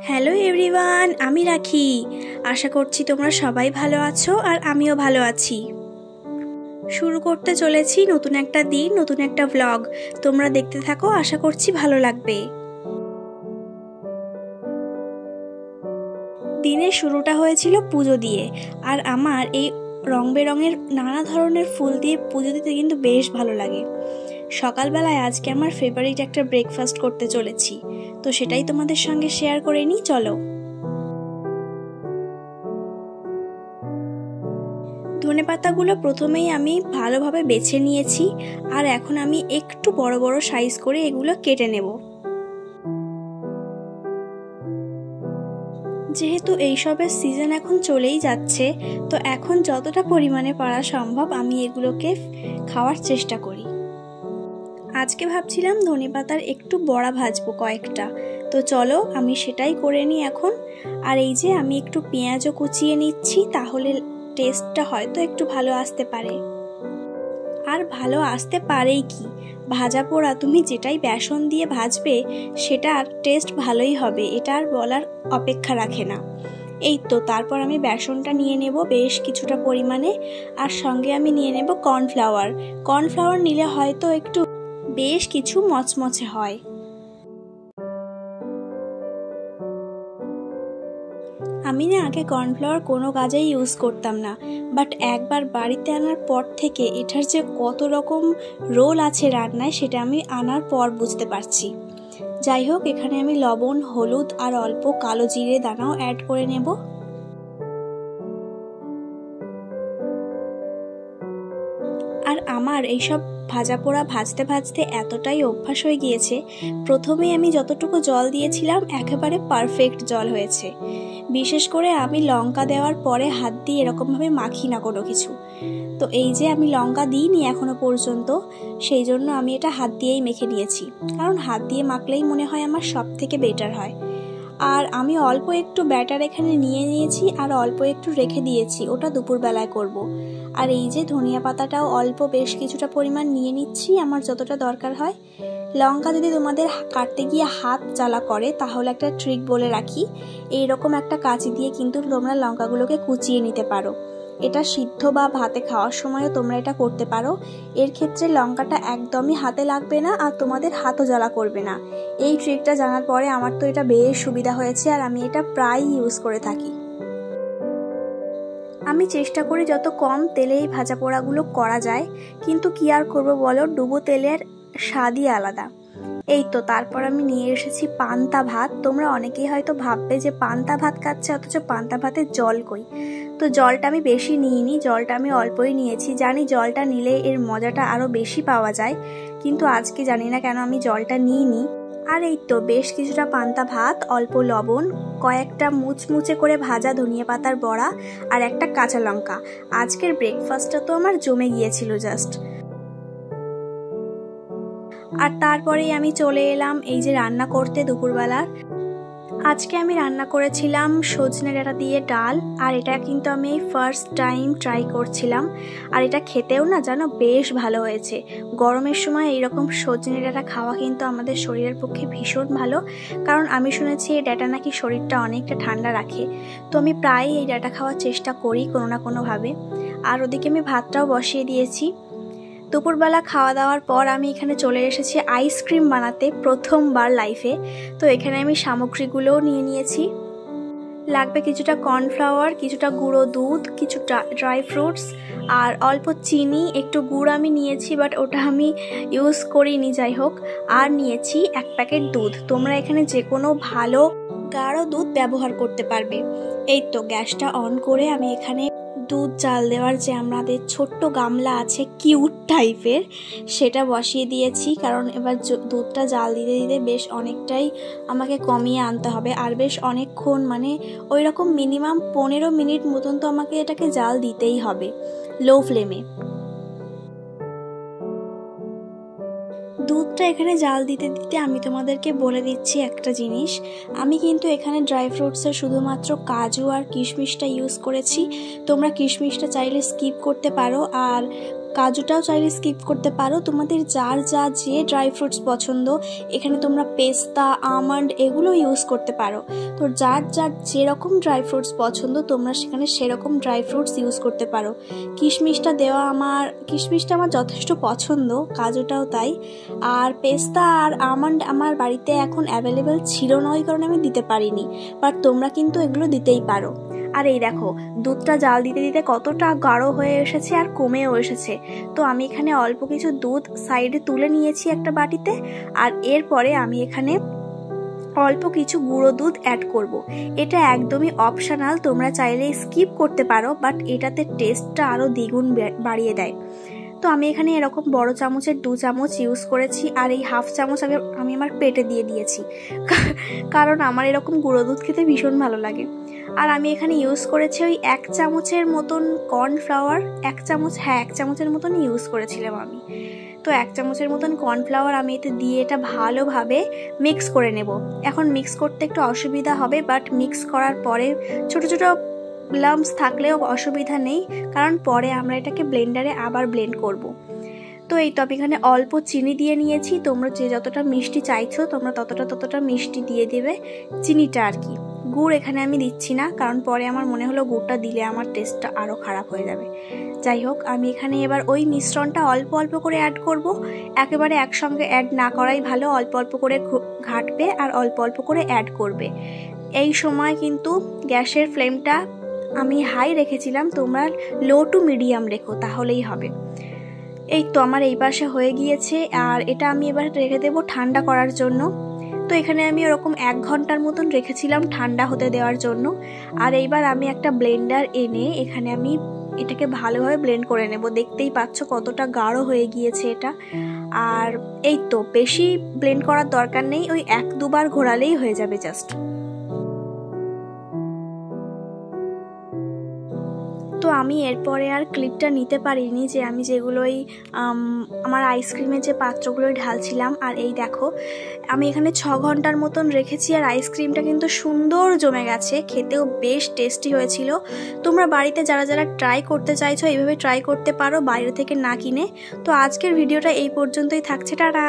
Hello everyone, আমি রাখি। আশা করছি তোমরা সবাই ভালো আছো আর আমিও ভালো আছি। শুরু করতে চলেছি নতুন একটা দিন, নতুন একটা ব্লগ। তোমরা দেখতে থাকো, আশা করছি ভালো লাগবে। দিনের শুরুটা হয়েছিল পুজো দিয়ে, আর আমার এই রং বেরঙের নানা ধরনের ফুল দিয়ে পুজো দিতে কিন্তু বেশ ভালো লাগে। সকালবেলায় আজকে আমার ফেভারিট একটা ব্রেকফাস্ট করতে চলেছি, তো সেটাই তোমাদের সঙ্গে শেয়ার করে নিই, চলো। ধনেপাতাগুলো প্রথমেই আমি ভালোভাবে বেছে নিয়েছি, আর এখন আমি একটু বড় বড় সাইজ করে এগুলো কেটে নেব। যেহেতু এইসবের সিজন এখন চলেই যাচ্ছে, তো এখন যতটা পরিমাণে পারা সম্ভব আমি এগুলোকে খাওয়ার চেষ্টা করি। আজকে ভাবছিলাম ধনেপাতার একটু বড়া ভাজবো কয়েকটা, তো চলো আমি সেটাই করে নিই এখন। আর এই যে আমি একটু পেঁয়াজও কুচিয়ে নিচ্ছি, তাহলে টেস্টটা হয়তো একটু ভালো আসতে পারে। আর ভালো আসতে পারেই কি, ভাজা পোড়া তুমি যেটাই বেসন দিয়ে ভাজবে সেটার টেস্ট ভালোই হবে, এটা আর বলার অপেক্ষা রাখে না। এই তো তারপর আমি বেসনটা নিয়ে নেব বেশ কিছুটা পরিমাণে, আর সঙ্গে আমি নিয়ে নেব কর্নফ্লাওয়ার। কর্নফ্লাওয়ার নিলে হয়তো একটু বেশ কিছু মচমচে হয়। আমি না আগে কর্নফ্লাওয়ার কোনো কাজেই ইউজ করতাম না, বাট একবার বাড়িতে আনার পর থেকে এটার যে কত রকম রোল আছে রান্নায় সেটা আমি আনার পর বুঝতে পারছি। যাই হোক, এখানে আমি লবণ, হলুদ আর অল্প কালো জিরে দানাও অ্যাড করে নেব। আর আমার এইসব ভাজা পোড়া ভাজতে ভাজতে এতটাই অভ্যাস হয়ে গিয়েছে, প্রথমে আমি যতটুকু জল দিয়েছিলাম একেবারে পারফেক্ট জল হয়েছে। বিশেষ করে আমি লঙ্কা দেওয়ার পরে হাত দিয়ে এরকমভাবে মাখি না কোনো কিছু। তো এই যে আমি লঙ্কা দিইনি এখনো পর্যন্ত, সেই জন্য আমি এটা হাত দিয়েই মেখে নিয়েছি, কারণ হাত দিয়ে মাখলেই মনে হয় আমার সব থেকে বেটার হয়। আর আমি অল্প একটু ব্যাটার এখানে নিয়ে নিয়েছি আর অল্প একটু রেখে দিয়েছি, ওটা দুপুরবেলায় করব। আর এই যে ধনিয়া পাতাটাও অল্প বেশ কিছুটা পরিমাণ নিয়ে নিচ্ছি, আমার যতটা দরকার হয়। লঙ্কা যদি তোমাদের কাটতে গিয়ে হাত জ্বালা করে তাহলে একটা ট্রিক বলে রাখি, এইরকম একটা কাঁচি দিয়ে কিন্তু তোমরা লঙ্কাগুলোকে কুচিয়ে নিতে পারো। এটা সিদ্ধ বা ভাতে খাওয়ার সময়ও তোমরা এটা করতে পারো। এর ক্ষেত্রে লঙ্কাটা একদমই হাতে লাগবে না আর তোমাদের হাতও জ্বালা করবে না। এই ট্রিকটা জানার পরে আমার তো এটা বেশ সুবিধা হয়েছে, আর আমি এটা প্রায় ইউজ করে থাকি। আমি চেষ্টা করি যত কম তেলে এই ভাজা পোড়াগুলো করা যায়, কিন্তু কি আর করবো বলো, ডুবো তেলের স্বাদই আলাদা। এই তো তারপর আমি নিয়ে এসেছি পান্তা ভাত। তোমরা অনেকেই হয়তো ভাববে যে পান্তা ভাত খাচ্ছে, অথচ পান্তা ভাতের জল কই। তো জলটা আমি বেশি নিইনি, জলটা আমি অল্পই নিয়েছি। জানি জলটা নিলে এর মজাটা আরো বেশি পাওয়া যায়, কিন্তু আজকে জানি না কেন আমি জলটা নিইনি। আর এই তো বেশ কিছুটা পান্তা ভাত, অল্প লবণ, কয়েকটা মুচমুচে করে ভাজা ধনিয়া পাতার বড়া আর একটা কাঁচা লঙ্কা। আজকের ব্রেকফাস্টটা তো আমার জমে গিয়েছিল জাস্ট। আর তারপরেই আমি চলে এলাম এই যে রান্না করতে দুপুরবেলার। আজকে আমি রান্না করেছিলাম সজনে ডাঁটা দিয়ে ডাল, আর এটা কিন্তু আমি ফার্স্ট টাইম ট্রাই করছিলাম। আর এটা খেতেও না জানো বেশ ভালো হয়েছে। গরমের সময় এইরকম সজনে ডাঁটা খাওয়া কিন্তু আমাদের শরীরের পক্ষে ভীষণ ভালো, কারণ আমি শুনেছি এই ডাঁটা নাকি শরীরটা অনেকটা ঠান্ডা রাখে। তো আমি প্রায়ই এই ডাঁটা খাওয়ার চেষ্টা করি কোনো না কোনোভাবে। আর ওদিকে আমি ভাতটাও বসিয়ে দিয়েছি। দুপুরবেলা খাওয়া দাওয়ার পর আমি এখানে চলে এসেছি আইসক্রিম বানাতে, প্রথমবার লাইফে। তো এখানে আমি সামগ্রীগুলোও নিয়ে নিয়েছি। লাগবে কিছুটা কর্নফ্লাওয়ার, কিছুটা গুঁড়ো দুধ, কিছু ড্রাই ফ্রুটস আর অল্প চিনি, একটু গুড় আমি নিয়েছি বাট ওটা আমি ইউজ করিনি, যাই হোক। আর নিয়েছি এক প্যাকেট দুধ। তোমরা এখানে যে কোনো ভালো গাঢ় দুধ ব্যবহার করতে পারবে। এই তো গ্যাসটা অন করে আমি এখানে দুধ জাল দেওয়ার যে আমাদের ছোট্ট গামলা আছে কিউট টাইপের, সেটা বসিয়ে দিয়েছি, কারণ এবার দুধটা জাল দিতে দিতে বেশ অনেকটাই আমাকে কমিয়ে আনতে হবে। আর বেশ অনেকক্ষণ, মানে ওই রকম মিনিমাম 15 মিনিট মতন তো আমাকে এটাকে জাল দিতেই হবে লো ফ্লেমে। দুধটা এখানে জাল দিতে দিতে আমি তোমাদেরকে বলে দিচ্ছি একটা জিনিস। আমি কিন্তু এখানে ড্রাই ফ্রুটসের শুধুমাত্র কাজু আর কিশমিশটা ইউজ করেছি। তোমরা কিশমিশটা চাইলে স্কিপ করতে পারো, আর কাজুটাও চাইলে স্কিপ করতে পারো, তোমাদের যার যে ড্রাই ফ্রুটস পছন্দ। এখানে তোমরা পেস্তা, আমন্ড এগুলো ইউজ করতে পারো। তো যার যেরকম ড্রাই ফ্রুটস পছন্দ তোমরা সেখানে সেরকম ড্রাই ফ্রুটস ইউজ করতে পারো। কিশমিশটা আমার যথেষ্ট পছন্দ, কাজুটাও তাই। আর পেস্তা আর আমন্ড আমার বাড়িতে এখন অ্যাভেলেবেল ছিল না, ওই কারণে আমি দিতে পারিনি, বাট তোমরা কিন্তু এগুলো দিতেই পারো। আর এই দেখো দুধটা জাল দিতে দিতে কতটা গাঢ় হয়ে এসেছে আর কমেও এসেছে। তো আমি এখানে অল্প কিছু দুধ সাইডে তুলে নিয়েছি একটা বাটিতে, আর এরপরে আমি এখানে অল্প কিছু গুঁড়ো দুধ অ্যাড করব। এটা একদমই অপশনাল, তোমরা চাইলে স্কিপ করতে পারো, বাট এটাতে টেস্টটা আরও দ্বিগুণ বাড়িয়ে দেয়। তো আমি এখানে এরকম বড় চামচের 2 চামচ ইউজ করেছি, আর এই হাফ চামচ আমি আমার পেটে দিয়ে দিয়েছি, কারণ আমার এরকম গুঁড়ো দুধ খেতে ভীষণ ভালো লাগে। আর আমি এখানে ইউজ করেছি ওই 1 চামচের মতন কর্নফ্লাওয়ার, 1 চামচের মতন ইউজ করেছিলাম আমি। তো 1 চামচের মতন কর্নফ্লাওয়ার আমি এতে দিয়ে এটা ভালোভাবে মিক্স করে নেব। এখন মিক্স করতে একটু অসুবিধা হবে, বাট মিক্স করার পরে ছোট ছোট লাম্পস থাকলেও অসুবিধা নেই, কারণ পরে আমরা এটাকে ব্লেন্ডারে আবার ব্লেন্ড করব। তো এই তো আমি এখানে অল্প চিনি দিয়ে নিয়েছি, তোমরা যে যতটা মিষ্টি চাইছো তোমরা ততটা মিষ্টি দিয়ে দেবে, চিনিটা আর কি। গুড় এখানে আমি দিচ্ছি না, কারণ পরে আমার মনে হলো গুড়টা দিলে আমার টেস্টটা আরও খারাপ হয়ে যাবে। যাই হোক, আমি এখানে এবার ওই মিশ্রণটা অল্প অল্প করে অ্যাড করব। একেবারে একসঙ্গে অ্যাড না করাই ভালো, অল্প অল্প করে ঘাটবে আর অল্প অল্প করে অ্যাড করবে। এই সময় কিন্তু গ্যাসের ফ্লেমটা আমি হাই রেখেছিলাম, তোমরা লো টু মিডিয়াম রেখো, তাহলেই হবে। এই তো আমার এই পাশে হয়ে গিয়েছে, আর এটা আমি এবার রেখে দেবো ঠান্ডা করার জন্য। তো এখানে আমি ওরকম 1 ঘন্টার মতন রেখেছিলাম ঠান্ডা হতে দেওয়ার জন্য। আর এইবার আমি একটা ব্লেন্ডার এনে এখানে আমি এটাকে ভালোভাবে ব্লেন্ড করে নেব। দেখতেই পাচ্ছ কতটা গাঢ় হয়ে গিয়েছে এটা। আর এই তো বেশি ব্লেন্ড করার দরকার নেই, ওই 1-2 বার ঘোরালেই হয়ে যাবে জাস্ট। তো আমি এরপরে আর ক্লিপটা নিতে পারিনি, যে আমি যেগুলোই আমার আইসক্রিমের যে পাত্রগুলোই ঢালছিলাম। আর এই দেখো আমি এখানে 6 ঘন্টার মতন রেখেছি, আর আইসক্রিমটা কিন্তু সুন্দর জমে গেছে, খেতেও বেশ টেস্টি হয়েছিল। তোমরা বাড়িতে যারা ট্রাই করতে চাইছো এইভাবে ট্রাই করতে পারো, বাইরে থেকে না কিনে। তো আজকের ভিডিওটা এই পর্যন্তই থাকছে, টাটা।